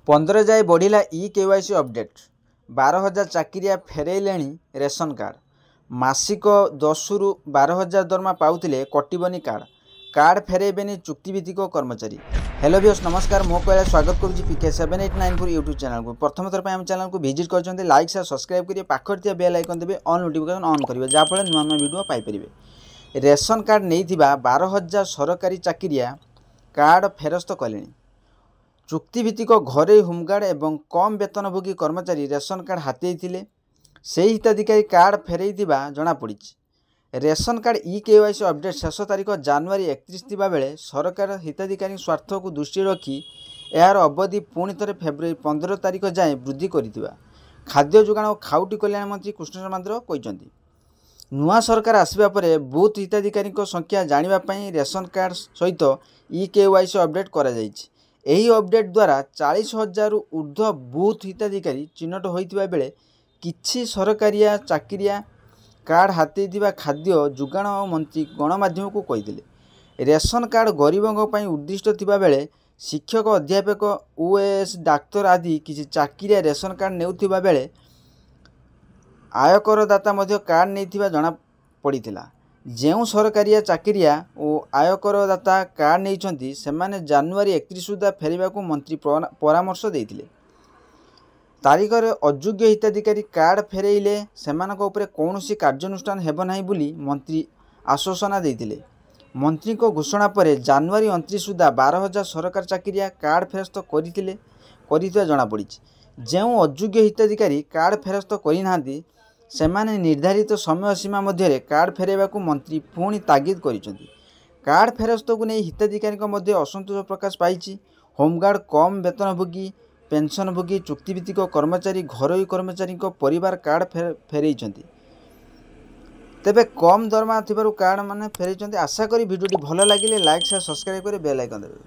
15 जाए बढ़िला KYC update 12,000 चाकिरिया फेरैले ration card मासिक 10 रु 12,000 दरमा पाउथिले कटिबनी कार्ड फेरैबेनी चुक्तिभित्तिक कर्मचारी। हेलो व्यूअर्स नमस्कार मो कहले स्वागत करुच्ची PK7894 यूट्यूब चैनल को प्रथम थर आम चैनल को विजिट कर लाइक शेयर सब्सक्राइब करिए पाखर थिया बेल आइकन देबे ऑन नोटिफिकेशन ऑन करिवे जाफल नुआ नुआ वीडियो पाई परिबे। रेशन कार्ड नैथिबा 12,000 सरकारी चाकिरिया कार्ड फेरस्त कले। चुक्तिभित्तिक घरे होमगार्ड एवं कम वेतनभोगी कर्मचारी रेशन कार्ड हाथी से हिताधिकारी कार्ड फेरई जनापड़ी। रेशन कार्ड केवाईसी अपडेट शेष तारीख जनवरी 31 थिबा बेले सरकार हिताधिकारी स्वार्थ को दृष्टि रखी यार अवधि पुणी थे फेब्रुआरी 15 तारीख जाए वृद्धि कर खाद्य जोगाण और खाउटी कल्याण मंत्री कृष्ण सामंतर कहते नुआ सरकार आसवा पर बूथ हिताधिकारी संख्या जानापी रेशन कार्ड सहित केवाईसी अपडेट कर यही अपडेट द्वारा 40,000 ऊर्ध्व बूथ हिताधिकारी चिन्हट होता बेले किछि सरकारिया चाकिरिया कार्ड हाथी खाद्य जोगाण मंत्री गणमाध्यम को कही रेशन कार्ड गरीबों पर उद्दिष्ट थिबा बेले शिक्षक अध्यापक ओएएस डाक्तर आदि किछि चाकिरिया रेशन कार्ड नेउथिबा बेले आयकरदाता मध्य कार्ड नैथिबा जना पड़िथिला। जो सरकारिया चाकिरिया और आयकरदाता कार्ड नहीं सेमाने जनवरी 31 सुधा फेरवा को मंत्री परामर्श देते तारीख रे अयोग्य हिताधिकारी कार्ड फेरैले सेमानक उपरे कौनसी कार्यानुष्ठान हेब नाही बोली मंत्री आश्वासना देते। मंत्री को घोषणा पर जनवरी 29 सुधा 12,000 सरकारी चाकिरिया कार्ड फेरस्त कर जनापड़ी। जो अयोग्य हिताधिकारी कार्ड फेरस्त करना सेमाने निर्धारित समय सीमा मध्य कार्ड फेरवा को मंत्री पुणी तागिद करिसेंती। कार्ड फेरस्त को नहीं हिताधिकारी मध्य असंतोष प्रकाश पाई। होमगार्ड कम वेतनभोगी पेंशनभोगी चुक्तिभित्तिक कर्मचारी घरोई कर्मचारी परिवार कार्ड फेरई तेबे कम दरमा थिबारु कार्ड माने फेरई। आशा करी वीडियोटी भल लगे लाइक शेयर सब्सक्राइब कर बेल आइकन देबे।